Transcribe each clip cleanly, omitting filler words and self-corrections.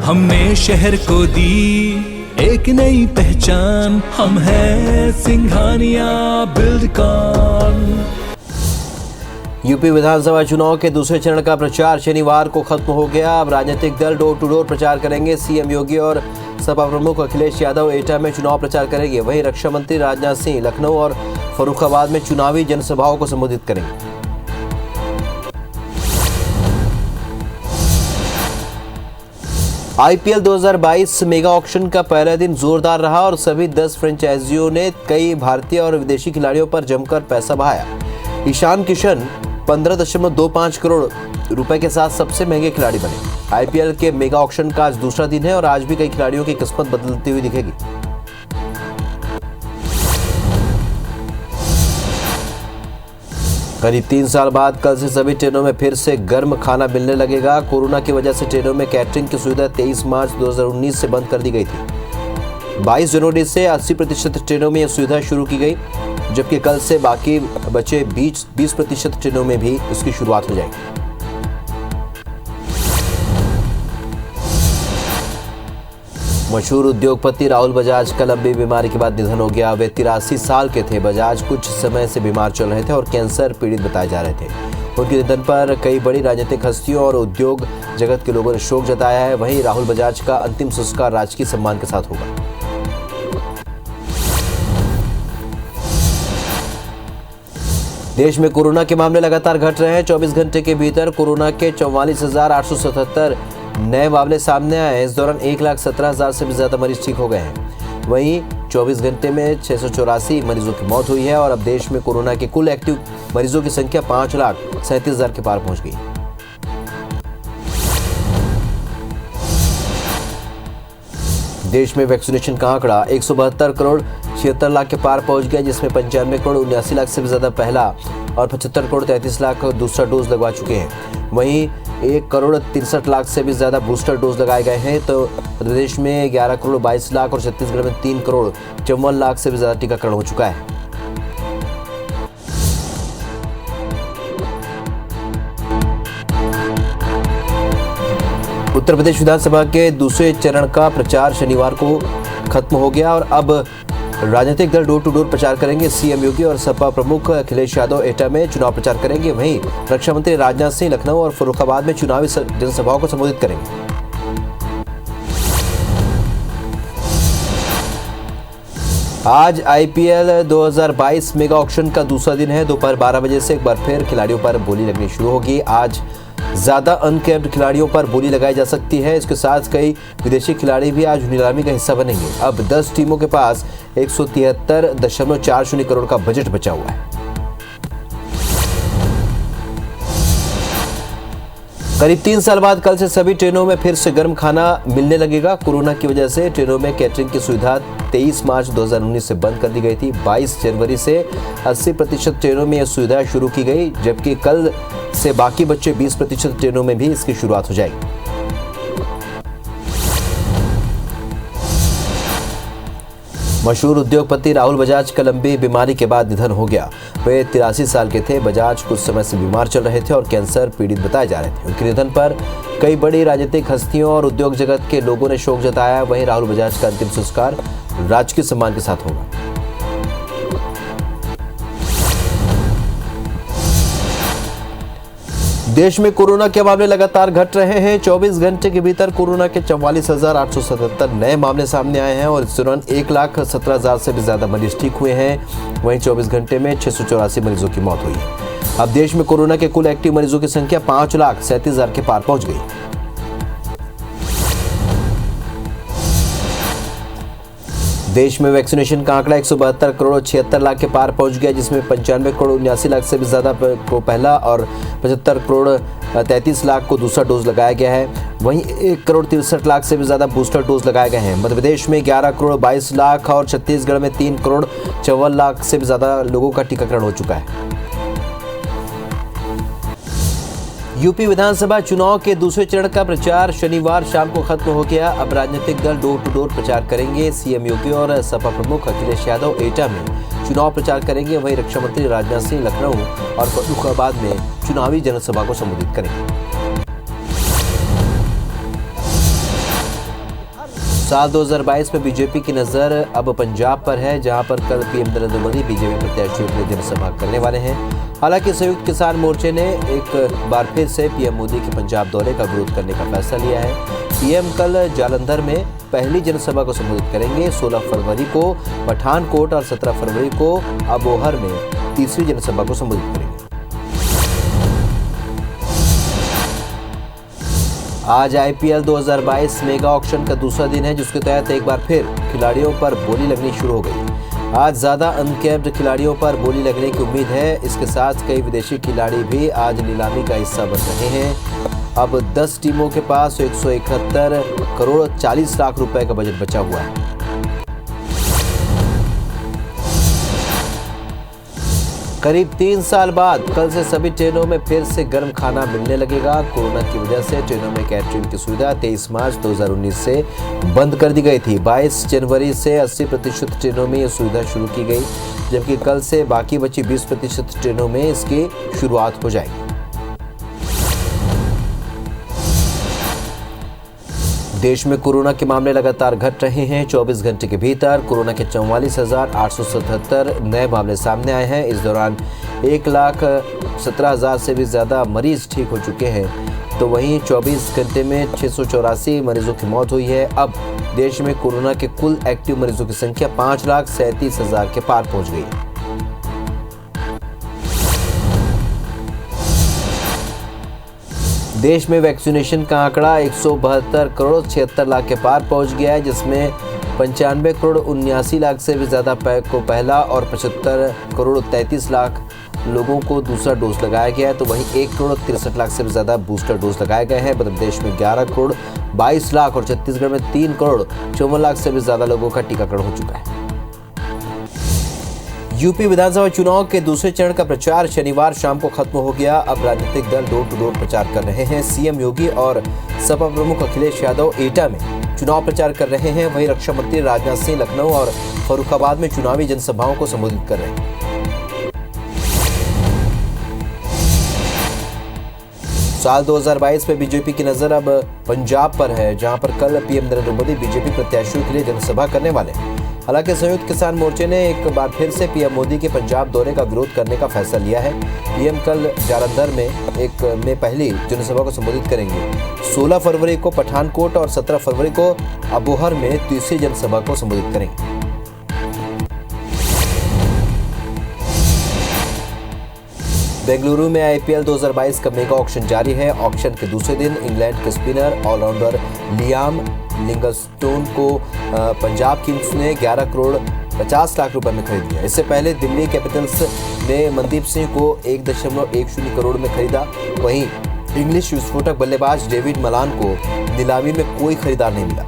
हमने शहर को दी एक नई पहचान, हम हैं सिंघानिया बिल्डकॉन। यूपी विधानसभा चुनाव के दूसरे चरण का प्रचार शनिवार को खत्म हो गया। अब राजनीतिक दल डोर टू डोर प्रचार करेंगे। सीएम योगी और सपा प्रमुख अखिलेश यादव एटा में चुनाव प्रचार करेंगे। वहीं रक्षा मंत्री राजनाथ सिंह लखनऊ और फर्रुखाबाद में चुनावी जनसभाओं को संबोधित करेंगे। आईपीएल 2022 मेगा ऑक्शन का पहला दिन जोरदार रहा और सभी 10 फ्रेंचाइजियों ने कई भारतीय और विदेशी खिलाड़ियों पर जमकर पैसा बहाया। ईशान किशन 15.25 करोड़ रुपए के साथ सबसे महंगे खिलाड़ी बने। आईपीएल के मेगा ऑक्शन का आज दूसरा दिन है और आज भी कई खिलाड़ियों की किस्मत बदलती हुई दिखेगी। करीब 3 साल बाद कल से सभी ट्रेनों में फिर से गर्म खाना मिलने लगेगा। कोरोना की वजह से ट्रेनों में कैटरिंग की सुविधा 23 मार्च 2019 से बंद कर दी गई थी। 22 जनवरी से 80% ट्रेनों में यह सुविधा शुरू की गई, जबकि कल से बाकी बचे 20% ट्रेनों में भी इसकी शुरुआत हो जाएगी। मशहूर उद्योगपति राहुल बजाज का लंबी बीमारी के बाद निधन हो गया। वे 83 साल के थे। बजाज कुछ समय से बीमार चल रहे थे और कैंसर पीड़ित बताए जा रहे थे। उनके निधन पर कई बड़ी राजनीतिक हस्तियों और उद्योग जगत के लोगों ने शोक जताया है। वहीं राहुल बजाज का अंतिम संस्कार राजकीय सम्मान के साथ होगा। देश में कोरोना के मामले लगातार घट रहे हैं। 24 घंटे के भीतर कोरोना के 44,877 नए मामले सामने आए। इस दौरान 1,17,000 से भी ज्यादा मरीज ठीक हो गए हैं। वहीं 24 घंटे में 684 मरीजों की मौत हुई है और अब देश में कोरोना के कुल एक्टिव मरीजों की संख्या 5,37,000 के पार पहुंच गई। देश में वैक्सीनेशन का आंकड़ा 172 करोड़ 76 लाख के पार पहुंच गया, जिसमें 95 करोड़ 79 लाख से भी ज्यादा पहला और 75 करोड़ 33 लाख दूसरा डोज लगवा चुके हैं। वहीं 1 करोड़ 63 लाख से भी ज्यादा बूस्टर डोज लगाए गए हैं। तो प्रदेश में 11 करोड़ 22 लाख और छत्तीसगढ़ में 3 करोड़ 54 लाख से भी ज्यादा टीकाकरण हो चुका है। उत्तर प्रदेश विधानसभा के दूसरे चरण का प्रचार शनिवार को खत्म हो गया और अब राजनीतिक दल डोर टू डोर प्रचार करेंगे। सीएम योगी और सपा प्रमुख अखिलेश यादव एटा में चुनाव प्रचार करेंगे। वहीं रक्षा मंत्री राजनाथ सिंह लखनऊ और फर्रुखाबाद में चुनावी जनसभाओं को संबोधित करेंगे। आज आईपीएल 2022 मेगा ऑक्शन का दूसरा दिन है। दोपहर 12 बजे से एक बार फिर खिलाड़ियों पर बोली लगनी शुरू होगी। आज ज्यादा अनकैप्ड खिलाड़ियों पर बोली लगाई जा सकती है। इसके साथ कई विदेशी खिलाड़ी भी आज नीलामी का हिस्सा बनेंगे। अब 10 टीमों के पास 173.40 करोड़ का बजट बचा हुआ है। करीब 3 साल बाद कल से सभी ट्रेनों में फिर से गर्म खाना मिलने लगेगा। कोरोना की वजह से ट्रेनों में कैटरिंग की सुविधा 23 मार्च 2019 से बंद कर दी गई थी। 22 जनवरी से 80% ट्रेनों में यह सुविधा शुरू की गई, जबकि कल से बाकी बचे 20% ट्रेनों में भी इसकी शुरुआत हो जाएगी। मशहूर उद्योगपति राहुल बजाज का लंबी बीमारी के बाद निधन हो गया। वे 83 साल के थे। बजाज कुछ समय से बीमार चल रहे थे और कैंसर पीड़ित बताए जा रहे थे। उनके निधन पर कई बड़ी राजनीतिक हस्तियों और उद्योग जगत के लोगों ने शोक जताया। वहीं राहुल बजाज का अंतिम संस्कार राजकीय सम्मान के साथ होगा। देश में कोरोना के मामले लगातार घट रहे हैं। 24 घंटे के भीतर कोरोना के 44,877 नए मामले सामने आए हैं और इस दौरान 1,17,000 से भी ज्यादा मरीज ठीक हुए हैं। वहीं 24 घंटे में 684 मरीजों की मौत हुई है। अब देश में कोरोना के कुल एक्टिव मरीजों की संख्या 5,37,000 के पार पहुंच गई। देश में वैक्सीनेशन का आंकड़ा 172 करोड़ 76 लाख के पार पहुंच गया, जिसमें 95 करोड़ 79 लाख से भी ज्यादा को पहला और 75 करोड़ 33 लाख को दूसरा डोज लगाया गया है। वहीं 1 करोड़ 63 लाख से भी ज्यादा बूस्टर डोज लगाए गए हैं। मध्य प्रदेश में 11 करोड़ 22 लाख और छत्तीसगढ़ में 3 करोड़ 54 लाख से भी ज्यादा लोगों का टीकाकरण हो चुका है। यूपी विधानसभा चुनाव के दूसरे चरण का प्रचार शनिवार शाम को खत्म हो गया। अब राजनीतिक दल डोर टू डोर प्रचार करेंगे। सीएम योगी और सपा प्रमुख अखिलेश यादव एटा में चुनाव प्रचार करेंगे। वहीं रक्षा मंत्री राजनाथ सिंह लखनऊ और फर्रुखाबाद में चुनावी जनसभा को संबोधित करेंगे। साल 2022 में बीजेपी की नज़र अब पंजाब पर है, जहां पर कल पीएम नरेंद्र मोदी बीजेपी प्रत्याशियों के लिए जनसभा करने वाले हैं। हालांकि संयुक्त किसान मोर्चे ने एक बार फिर से पीएम मोदी के पंजाब दौरे का विरोध करने का फैसला लिया है। पीएम कल जालंधर में पहली जनसभा को संबोधित करेंगे। 16 फरवरी को पठानकोट और 17 फरवरी को अबोहर में तीसरी जनसभा को संबोधित करेंगे। आज आईपीएल 2022 मेगा ऑक्शन का दूसरा दिन है, जिसके तहत एक बार फिर खिलाड़ियों पर बोली लगनी शुरू हो गई। आज ज्यादा अनकैप्ड खिलाड़ियों पर बोली लगने की उम्मीद है। इसके साथ कई विदेशी खिलाड़ी भी आज नीलामी का हिस्सा बन रहे हैं। अब 10 टीमों के पास 171 करोड़ 40 लाख रुपए का बजट बचा हुआ है। करीब 3 साल बाद कल से सभी ट्रेनों में फिर से गर्म खाना मिलने लगेगा। कोरोना की वजह से ट्रेनों में कैटरिंग की सुविधा 23 मार्च 2019 से बंद कर दी गई थी। 22 जनवरी से 80% ट्रेनों में ये सुविधा शुरू की गई, जबकि कल से बाकी बची 20% ट्रेनों में इसकी शुरुआत हो जाएगी। देश में कोरोना के मामले लगातार घट रहे हैं। 24 घंटे के भीतर कोरोना के 44,877 नए मामले सामने आए हैं। इस दौरान 1,17,000 से भी ज़्यादा मरीज ठीक हो चुके हैं। तो वहीं 24 घंटे में 684 मरीजों की मौत हुई है। अब देश में कोरोना के कुल एक्टिव मरीजों की संख्या 5,37,000 के पार पहुंच गई है। देश में वैक्सीनेशन का आंकड़ा 172 करोड़ 76 लाख के पार पहुंच गया है, जिसमें 95 करोड़ 79 लाख से भी ज़्यादा को पहला और 75 करोड़ 33 लाख लोगों को दूसरा डोज लगाया गया है। तो वहीं 1 करोड़ 63 लाख से भी ज़्यादा बूस्टर डोज लगाए गए हैं। मध्य प्रदेश में 11 करोड़ 22 लाख और छत्तीसगढ़ में 3 करोड़ 54 लाख से भी ज़्यादा लोगों का टीकाकरण हो चुका है। यूपी विधानसभा चुनाव के दूसरे चरण का प्रचार शनिवार शाम को खत्म हो गया। अब राजनीतिक दल डोर टू डोर प्रचार कर रहे हैं। सीएम योगी और सपा प्रमुख अखिलेश यादव एटा में चुनाव प्रचार कर रहे हैं। वहीं रक्षा मंत्री राजनाथ सिंह लखनऊ और फर्रुखाबाद में चुनावी जनसभाओं को संबोधित कर रहे हैं। साल 2022 में बीजेपी की नजर अब पंजाब पर है, जहां पर कल पीएम नरेंद्र मोदी बीजेपी प्रत्याशियों के लिए जनसभा करने वाले हैं। हालांकि संयुक्त किसान मोर्चे ने एक बार फिर से पीएम मोदी के पंजाब दौरे का विरोध करने का फैसला लिया है। पीएम कल जालंधर में पहली जनसभा को संबोधित करेंगे। 16 फरवरी को पठानकोट और 17 फरवरी को अबोहर में तीसरी जनसभा को संबोधित करेंगे। बेंगलुरु में आईपीएल 2022 का मेगा ऑक्शन जारी है। ऑक्शन के दूसरे दिन इंग्लैंड के स्पिनर ऑलराउंडर लियाम लिविंगस्टोन को पंजाब किंग्स ने 11 करोड़ 50 लाख रुपए में खरीद लिया। इससे पहले दिल्ली कैपिटल्स ने मनदीप सिंह को 1.10 करोड़ में खरीदा। वहीं इंग्लिश विस्फोटक बल्लेबाज डेविड मलान को नीलामी में कोई खरीदार नहीं मिला।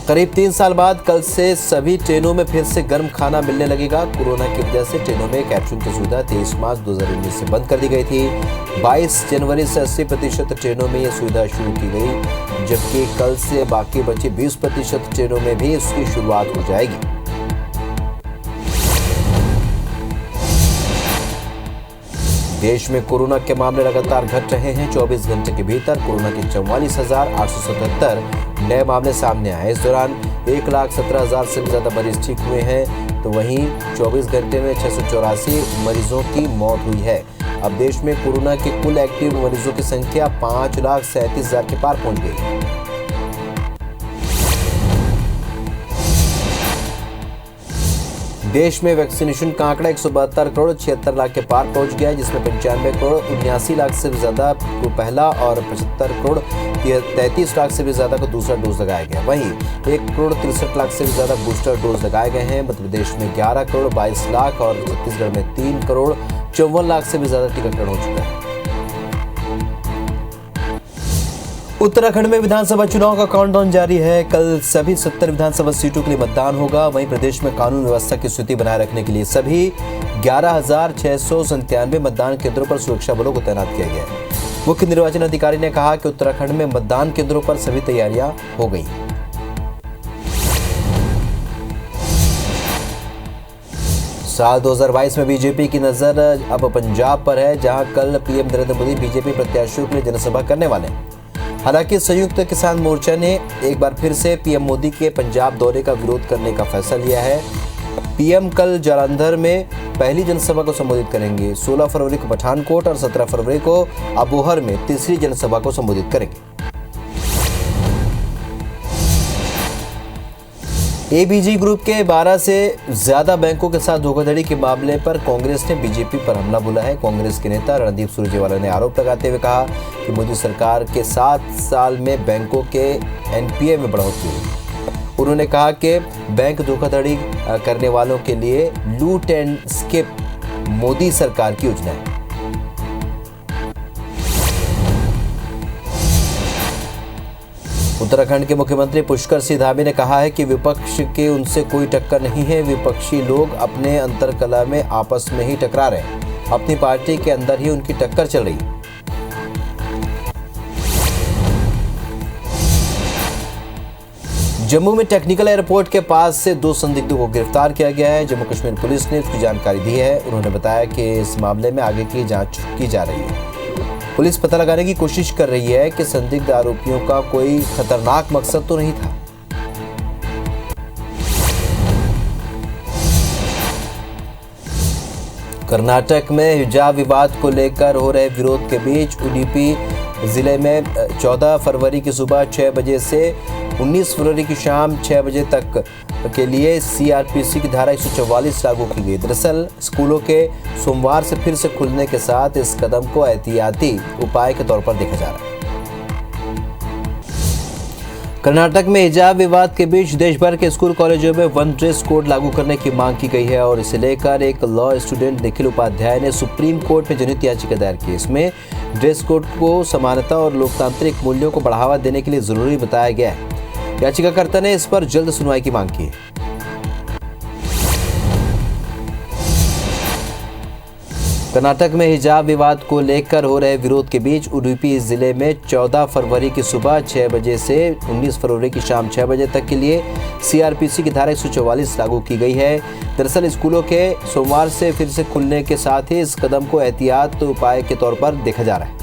करीब 3 साल बाद कल से सभी ट्रेनों में फिर से गर्म खाना मिलने लगेगा। कोरोना की वजह से ट्रेनों में कैटरिंग की सुविधा 23 मार्च 2019 से बंद कर दी गई थी। 22 जनवरी से 80% ट्रेनों में यह सुविधा शुरू की गई, जबकि कल से बाकी बची 20% ट्रेनों में भी इसकी शुरुआत हो जाएगी। देश में कोरोना के मामले लगातार घट रहे हैं। 24 घंटे के भीतर कोरोना के 44,877 नए मामले सामने आए। इस दौरान 1,17,000 से भी ज्यादा मरीज ठीक हुए हैं। तो वहीं 24 घंटे में 684 मरीजों की मौत हुई है। अब देश में कोरोना के कुल एक्टिव मरीजों की संख्या 5,37,000 के पार पहुंच गई है। देश में वैक्सीनेशन का आंकड़ा 172 करोड़ 76 लाख के पार पहुंच गया है, जिसमें 95 करोड़ 79 लाख से भी ज्यादा को पहला और 75 करोड़ 33 लाख से भी ज्यादा को दूसरा डोज लगाया गया। वहीं 1 करोड़ 63 लाख से भी ज्यादा बूस्टर डोज लगाए गए हैं। मध्य प्रदेश में 11 करोड़ 22 लाख और छत्तीसगढ़ में 3 करोड़ 54 लाख से भी ज्यादा टीकाकरण हो चुका है। उत्तराखंड में विधानसभा चुनाव का काउंटडाउन जारी है। कल सभी 70 विधानसभा सीटों के लिए मतदान होगा। वहीं प्रदेश में कानून व्यवस्था की स्थिति बनाए रखने के लिए सभी 11,697 मतदान केंद्रों पर सुरक्षा बलों को तैनात किया गया है। मुख्य निर्वाचन अधिकारी ने कहा कि उत्तराखंड में मतदान केंद्रों पर सभी तैयारियां हो गई। साल 2022 में बीजेपी की नजर अब पंजाब पर है, जहां कल पीएम नरेंद्र मोदी बीजेपी प्रत्याशियों के लिए जनसभा करने वाले हैं। हालांकि संयुक्त किसान मोर्चा ने एक बार फिर से पीएम मोदी के पंजाब दौरे का विरोध करने का फैसला लिया है। पीएम कल जालंधर में पहली जनसभा को संबोधित करेंगे। 16 फरवरी को पठानकोट और 17 फरवरी को अबोहर में तीसरी जनसभा को संबोधित करेंगे। एबीजी ग्रुप के 12 से ज्यादा बैंकों के साथ धोखाधड़ी के मामले पर कांग्रेस ने बीजेपी पर हमला बोला है। कांग्रेस के नेता रणदीप सुरजेवाला ने आरोप लगाते हुए कहा कि मोदी सरकार के 7 साल में बैंकों के एनपीए में बढ़ोतरी हुई। उन्होंने कहा कि बैंक धोखाधड़ी करने वालों के लिए लूट एंड स्किप मोदी सरकार की योजना है। उत्तराखंड के मुख्यमंत्री पुष्कर सिंह धामी ने कहा है कि विपक्ष के उनसे कोई टक्कर नहीं है। विपक्षी लोग अपने अंतरकलह में आपस में ही टकरा रहे हैं। अपनी पार्टी के अंदर ही उनकी टक्कर चल रही है। जम्मू में टेक्निकल एयरपोर्ट के पास से 2 संदिग्धों को गिरफ्तार किया गया है। जम्मू कश्मीर पुलिस ने इसकी जानकारी दी है। उन्होंने बताया कि इस मामले में आगे की जांच की जा रही है। पुलिस पता लगाने की कोशिश कर रही है कि संदिग्ध आरोपियों का कोई खतरनाक मकसद तो नहीं था। कर्नाटक में हिजाब विवाद को लेकर हो रहे विरोध के बीच उडुपी जिले में 14 फरवरी की सुबह 6 बजे से 19 फरवरी की शाम 6 बजे तक के लिए सीआरपीसी की धारा 144 लागू की गई। दरअसल स्कूलों के सोमवार से फिर से खुलने के साथ इस कदम को एहतियाती उपाय के तौर पर देखा जा रहा है। कर्नाटक में हिजाब विवाद के बीच देश भर के स्कूल कॉलेजों में वन ड्रेस कोड लागू करने की मांग की गई है और इसे लेकर एक लॉ स्टूडेंट निखिल उपाध्याय ने सुप्रीम कोर्ट में जनहित याचिका दायर की। इसमें ड्रेस कोड को समानता और लोकतांत्रिक मूल्यों को बढ़ावा देने के लिए जरूरी बताया गया है। याचिकाकर्ता ने इस पर जल्द सुनवाई की मांग की है। कर्नाटक में हिजाब विवाद को लेकर हो रहे विरोध के बीच उडुपी जिले में 14 फरवरी की सुबह 6 बजे से 19 फरवरी की शाम 6 बजे तक के लिए सीआरपीसी की धारा 144 लागू की गई है। दरअसल स्कूलों के सोमवार से फिर से खुलने के साथ ही इस कदम को एहतियात उपाय के तौर पर देखा जा रहा है।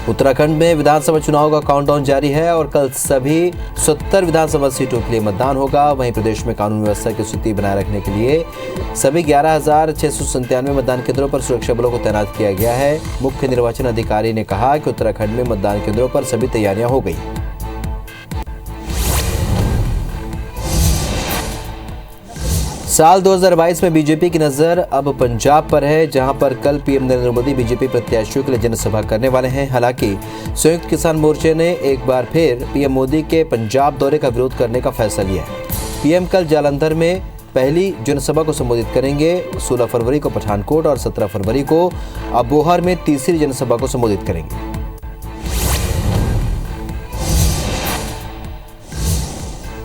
उत्तराखंड में विधानसभा चुनाव का काउंटडाउन जारी है और कल सभी 70 विधानसभा सीटों के लिए मतदान होगा। वहीं प्रदेश में कानून व्यवस्था की स्थिति बनाए रखने के लिए सभी 11,697 मतदान केंद्रों पर सुरक्षा बलों को तैनात किया गया है। मुख्य निर्वाचन अधिकारी ने कहा कि उत्तराखंड में मतदान केंद्रों पर सभी तैयारियां हो गई। साल 2022 में बीजेपी की नजर अब पंजाब पर है, जहां पर कल पीएम नरेंद्र मोदी बीजेपी प्रत्याशियों के लिए जनसभा करने वाले हैं। हालांकि संयुक्त किसान मोर्चे ने एक बार फिर पीएम मोदी के पंजाब दौरे का विरोध करने का फैसला लिया है। पीएम कल जालंधर में पहली जनसभा को संबोधित करेंगे। 16 फरवरी को पठानकोट और 17 फरवरी को अबोहर में तीसरी जनसभा को संबोधित करेंगे।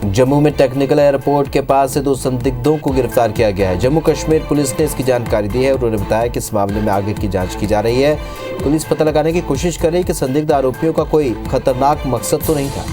जम्मू में टेक्निकल एयरपोर्ट के पास से 2 संदिग्धों को गिरफ्तार किया गया है। जम्मू कश्मीर पुलिस ने इसकी जानकारी दी है और उन्होंने बताया कि इस मामले में आगे की जांच की जा रही है। पुलिस पता लगाने की कोशिश कर रही है कि संदिग्ध आरोपियों का कोई खतरनाक मकसद तो नहीं था।